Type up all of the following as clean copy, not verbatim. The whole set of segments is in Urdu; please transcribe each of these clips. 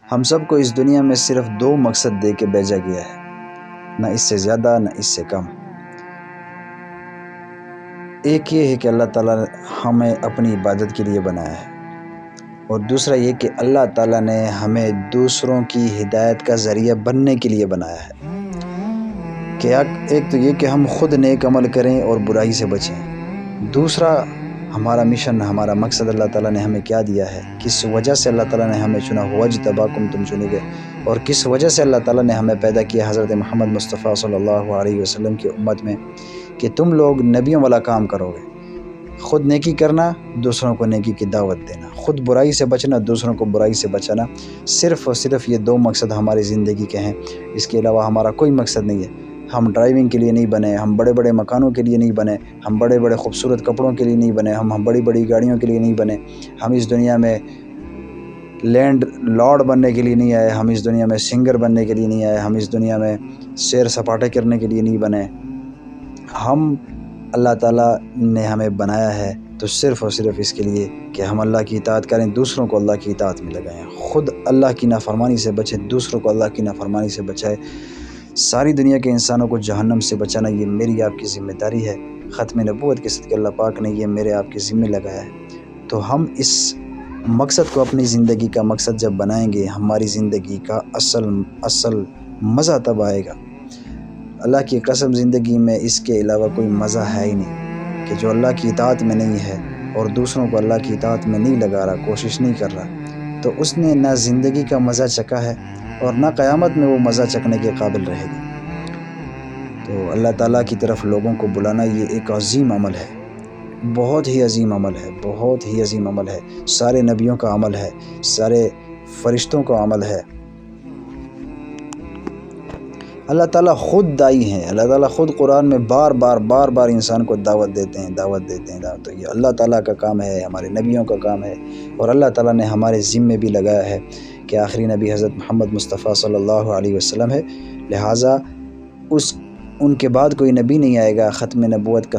ہم سب کو اس دنیا میں صرف دو مقصد دے کے بھیجا گیا ہے، نہ اس سے زیادہ نہ اس سے کم۔ ایک یہ ہے کہ اللہ تعالیٰ نے ہمیں اپنی عبادت کے لیے بنایا ہے، اور دوسرا یہ کہ اللہ تعالیٰ نے ہمیں دوسروں کی ہدایت کا ذریعہ بننے کے لیے بنایا ہے۔ کہ ایک تو یہ کہ ہم خود نیک عمل کریں اور برائی سے بچیں، دوسرا ہمارا مشن، ہمارا مقصد اللہ تعالیٰ نے ہمیں کیا دیا ہے، کس وجہ سے اللہ تعالیٰ نے ہمیں چنا، ہوا اجتباکم، تم چنے گئے، اور کس وجہ سے اللہ تعالیٰ نے ہمیں پیدا کیا حضرت محمد مصطفیٰ صلی اللہ علیہ وسلم کی امت میں، کہ تم لوگ نبیوں والا کام کرو گے، خود نیکی کرنا، دوسروں کو نیکی کی دعوت دینا، خود برائی سے بچنا، دوسروں کو برائی سے بچانا۔ صرف اور صرف یہ دو مقصد ہماری زندگی کے ہیں، اس کے علاوہ ہمارا کوئی مقصد نہیں ہے۔ ہم ڈرائیونگ کے لیے نہیں بنے، ہم بڑے بڑے مکانوں کے لیے نہیں بنے، ہم بڑے بڑے خوبصورت کپڑوں کے لیے نہیں بنے، ہم بڑی بڑی گاڑیوں کے لیے نہیں بنے، ہم اس دنیا میں لینڈ لارڈ بننے کے لیے نہیں آئے، ہم اس دنیا میں سنگر بننے کے لیے نہیں آئے، ہم اس دنیا میں سیر سپاٹے کرنے کے لیے نہیں بنے۔ ہم اللہ تعالیٰ نے ہمیں بنایا ہے تو صرف اور صرف اس کے لیے کہ ہم اللہ کی اطاعت کریں، دوسروں کو اللہ کی اطاعت میں لگائیں، خود اللہ کی نافرمانی سے بچیں، دوسروں کو اللہ کی نافرمانی سے بچائیں۔ ساری دنیا کے انسانوں کو جہنم سے بچانا یہ میری آپ کی ذمہ داری ہے۔ ختم نبوت کے صدقے اللہ پاک نے یہ میرے آپ کے ذمہ لگایا ہے۔ تو ہم اس مقصد کو اپنی زندگی کا مقصد جب بنائیں گے، ہماری زندگی کا اصل مزہ تب آئے گا۔ اللہ کی قسم زندگی میں اس کے علاوہ کوئی مزہ ہے ہی نہیں، کہ جو اللہ کی اطاعت میں نہیں ہے اور دوسروں کو اللہ کی اطاعت میں نہیں لگا رہا، کوشش نہیں کر رہا، تو اس نے نہ زندگی کا مزہ چکھا ہے اور نہ قیامت میں وہ مزہ چکھنے کے قابل رہے گا۔ تو اللہ تعالیٰ کی طرف لوگوں کو بلانا یہ ایک عظیم عمل ہے، بہت ہی عظیم عمل ہے، بہت ہی عظیم عمل ہے، سارے نبیوں کا عمل ہے، سارے فرشتوں کا عمل ہے۔ اللہ تعالیٰ خود دائی ہیں، اللہ تعالیٰ خود قرآن میں بار بار انسان کو دعوت دیتے ہیں۔ تو یہ اللہ تعالیٰ کا کام ہے، ہمارے نبیوں کا کام ہے، اور اللہ تعالیٰ نے ہمارے ذمے بھی لگایا ہے کہ آخری نبی حضرت محمد مصطفیٰ صلی اللہ علیہ وسلم ہے، لہٰذا ان کے بعد کوئی نبی نہیں آئے گا۔ ختم نبوت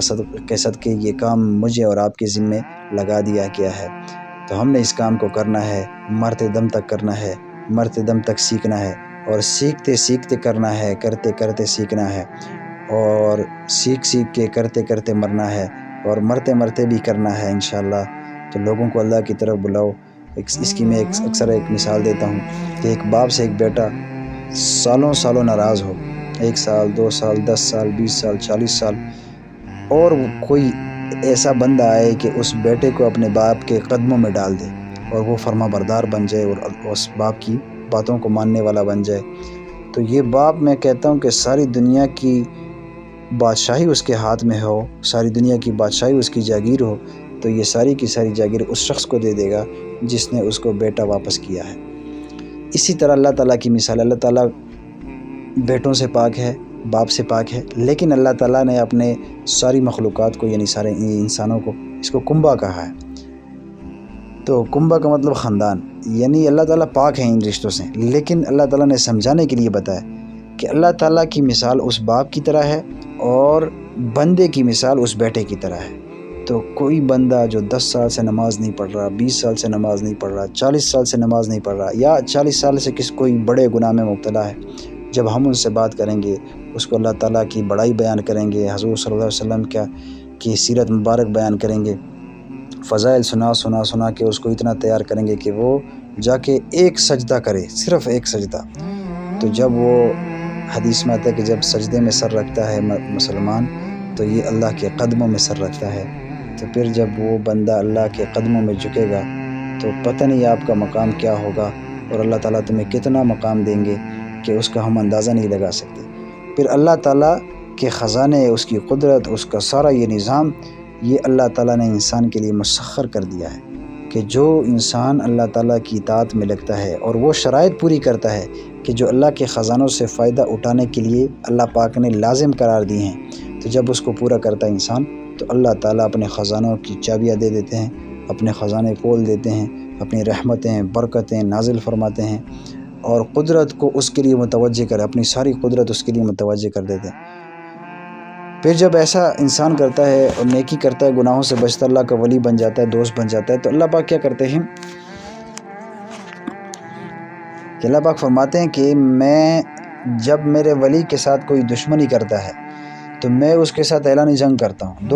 کے صدقے یہ کام مجھے اور آپ کے ذمے لگا دیا گیا ہے، تو ہم نے اس کام کو کرنا ہے، مرتے دم تک کرنا ہے، مرتے دم تک سیکھنا ہے، اور سیکھتے سیکھتے کرنا ہے، کرتے کرتے سیکھنا ہے، اور سیکھ کے کرتے کرتے مرنا ہے، اور مرتے مرتے بھی کرنا ہے انشاءاللہ۔ تو لوگوں کو اللہ کی طرف بلاؤ۔ اس کی میں اکثر ایک مثال دیتا ہوں کہ ایک باپ سے ایک بیٹا سالوں ناراض ہو، 1 سال 2 سال 10 سال 20 سال 40 سال، اور کوئی ایسا بندہ آئے کہ اس بیٹے کو اپنے باپ کے قدموں میں ڈال دے، اور وہ فرما بردار بن جائے اور اس باپ کی باتوں کو ماننے والا بن جائے، تو یہ باپ، میں کہتا ہوں کہ ساری دنیا کی بادشاہی اس کے ہاتھ میں ہو، ساری دنیا کی بادشاہی اس کی جاگیر ہو، تو یہ ساری کی ساری جاگیر اس شخص کو دے دے گا جس نے اس کو بیٹا واپس کیا ہے۔ اسی طرح اللہ تعالیٰ کی مثال، اللہ تعالیٰ بیٹوں سے پاک ہے، باپ سے پاک ہے، لیکن اللہ تعالیٰ نے اپنے ساری مخلوقات کو، یعنی سارے انسانوں کو، اس کو کنبہ کہا ہے۔ تو کنبہ کا مطلب خاندان، یعنی اللہ تعالیٰ پاک ہیں ان رشتوں سے، لیکن اللہ تعالیٰ نے سمجھانے کے لیے بتایا کہ اللہ تعالیٰ کی مثال اس باپ کی طرح ہے، اور بندے کی مثال اس بیٹے کی طرح ہے۔ تو کوئی بندہ جو 10 سال سے نماز نہیں پڑھ رہا، 20 سال سے نماز نہیں پڑھ رہا، 40 سال سے نماز نہیں پڑھ رہا، یا 40 سال سے کوئی بڑے گناہ میں مبتلا ہے، جب ہم ان سے بات کریں گے، اس کو اللہ تعالیٰ کی بڑائی بیان کریں گے، حضور صلی اللہ علیہ وسلم کی سیرت مبارک بیان کریں گے، فضائل سنا کے اس کو اتنا تیار کریں گے کہ وہ جا کے ایک سجدہ کرے، صرف ایک سجدہ۔ تو جب وہ حدیث میں آتا ہے کہ جب سجدے میں سر رکھتا ہے مسلمان، تو یہ اللہ کے قدموں میں سر رکھتا ہے، تو پھر جب وہ بندہ اللہ کے قدموں میں جھکے گا تو پتہ نہیں آپ کا مقام کیا ہوگا، اور اللہ تعالیٰ تمہیں کتنا مقام دیں گے کہ اس کا ہم اندازہ نہیں لگا سکتے۔ پھر اللہ تعالیٰ کے خزانے، اس کی قدرت، اس کا سارا یہ نظام، یہ اللہ تعالیٰ نے انسان کے لیے مسخر کر دیا ہے، کہ جو انسان اللہ تعالیٰ کی اطاعت میں لگتا ہے اور وہ شرائط پوری کرتا ہے کہ جو اللہ کے خزانوں سے فائدہ اٹھانے کے لیے اللہ پاک نے لازم قرار دی ہیں، تو جب اس کو پورا کرتا ہے انسان، تو اللہ تعالیٰ اپنے خزانوں کی چابیاں دے دیتے ہیں، اپنے خزانے کھول دیتے ہیں، اپنی رحمتیں، برکتیں نازل فرماتے ہیں، اور قدرت کو اس کے لیے متوجہ کر، اپنی ساری قدرت اس کے لیے متوجہ کر دیتے ہیں۔ پھر جب ایسا انسان کرتا ہے اور نیکی کرتا ہے، گناہوں سے بچتا ہے، اللہ کا ولی بن جاتا ہے، دوست بن جاتا ہے، تو اللہ پاک کیا کرتے ہیں کہ اللہ پاک فرماتے ہیں کہ میں جب میرے ولی کے ساتھ کوئی دشمنی کرتا ہے تو میں اس کے ساتھ اعلان جنگ کرتا ہوں۔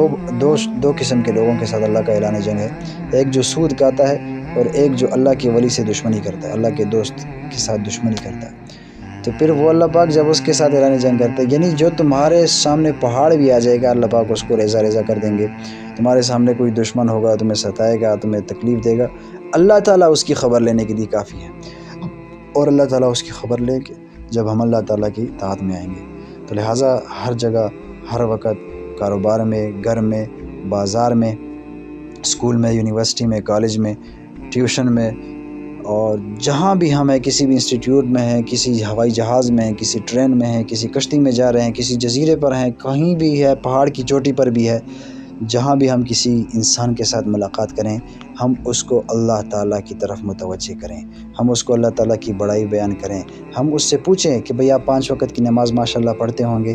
دو قسم کے لوگوں کے ساتھ اللہ کا اعلان جنگ ہے، ایک جو سود کھاتا ہے اور ایک جو اللہ کے ولی سے دشمنی کرتا ہے، اللہ کے دوست کے ساتھ دشمنی کرتا ہے۔ تو پھر وہ اللہ پاک جب اس کے ساتھ اعلان جنگ کرتا ہے، یعنی جو تمہارے سامنے پہاڑ بھی آ جائے گا اللہ پاک اس کو ریزہ ریزہ کر دیں گے۔ تمہارے سامنے کوئی دشمن ہوگا، تمہیں ستائے گا، تمہیں تکلیف دے گا، اللہ تعالیٰ اس کی خبر لینے کے لیے کافی ہے، اور اللہ تعالیٰ اس کی خبر لے کے جب ہم اللہ تعالیٰ کی اطاعت میں آئیں گے۔ تو لہٰذا ہر جگہ ہر وقت کاروبار میں، گھر میں، بازار میں، اسکول میں، یونیورسٹی میں، کالج میں، ٹیوشن میں، اور جہاں بھی ہم ہیں، کسی بھی انسٹیٹیوٹ میں ہیں، کسی ہوائی جہاز میں ہیں، کسی ٹرین میں ہیں، کسی کشتی میں جا رہے ہیں، کسی جزیرے پر ہیں، کہیں بھی ہے، پہاڑ کی چوٹی پر بھی ہے، جہاں بھی ہم کسی انسان کے ساتھ ملاقات کریں، ہم اس کو اللہ تعالیٰ کی طرف متوجہ کریں، ہم اس کو اللہ تعالیٰ کی بڑائی بیان کریں، ہم اس سے پوچھیں کہ بھئی آپ 5 وقت کی نماز ماشاءاللہ پڑھتے ہوں گے؟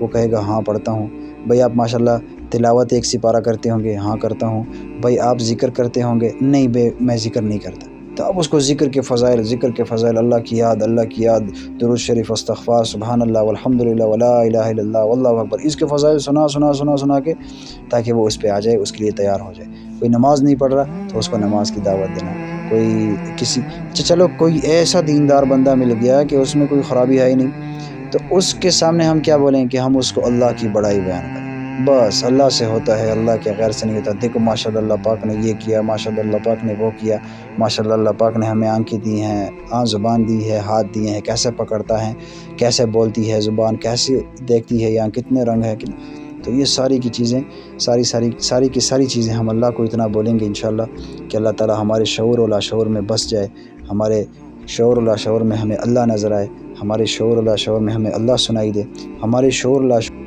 وہ کہے گا ہاں پڑھتا ہوں۔ بھئی آپ ماشاءاللہ تلاوت 1 سپارہ کرتے ہوں گے؟ ہاں کرتا ہوں۔ بھئی آپ ذکر کرتے ہوں گے؟ نہیں میں ذکر نہیں کرتا۔ تو اب اس کو ذکر کے فضائل، اللہ کی یاد، درود شریف، استغفار، سبحان اللہ والحمدللہ ولا الہ الا اللہ واللہ اکبر، اس کے فضائل سنا کے تاکہ وہ اس پہ آ جائے، اس کے لیے تیار ہو جائے۔ کوئی نماز نہیں پڑھ رہا تو اس کو نماز کی دعوت دینا، چلو کوئی ایسا دیندار بندہ مل گیا کہ اس میں کوئی خرابی ہے ہی نہیں، تو اس کے سامنے ہم کیا بولیں کہ ہم اس کو اللہ کی بڑائی بیان کریں، بس اللہ سے ہوتا ہے، اللہ کے غیر سے نہیں ہوتا۔ دیکھو ماشاءاللہ اللہ پاک نے یہ کیا، ماشاءاللہ اللہ پاک نے وہ کیا، ماشاءاللہ اللہ پاک نے ہمیں آنکھیں دی ہیں، زبان دی ہے، ہاتھ دیے ہیں، کیسے پکڑتا ہے، کیسے بولتی ہے زبان، کیسے دیکھتی ہے، یہاں کتنے رنگ ہے۔ تو یہ ساری کی چیزیں، ساری کی ساری چیزیں ہم اللہ کو اتنا بولیں گے انشاءاللہ کہ اللہ تعالی ہمارے شعور و لاشعور میں بس جائے، ہمارے شعور و لاشعور میں ہمیں اللہ نظر آئے، ہمارے شعور و لاشعور میں ہمیں اللہ سنائی دے، ہمارے شعور و لاشعور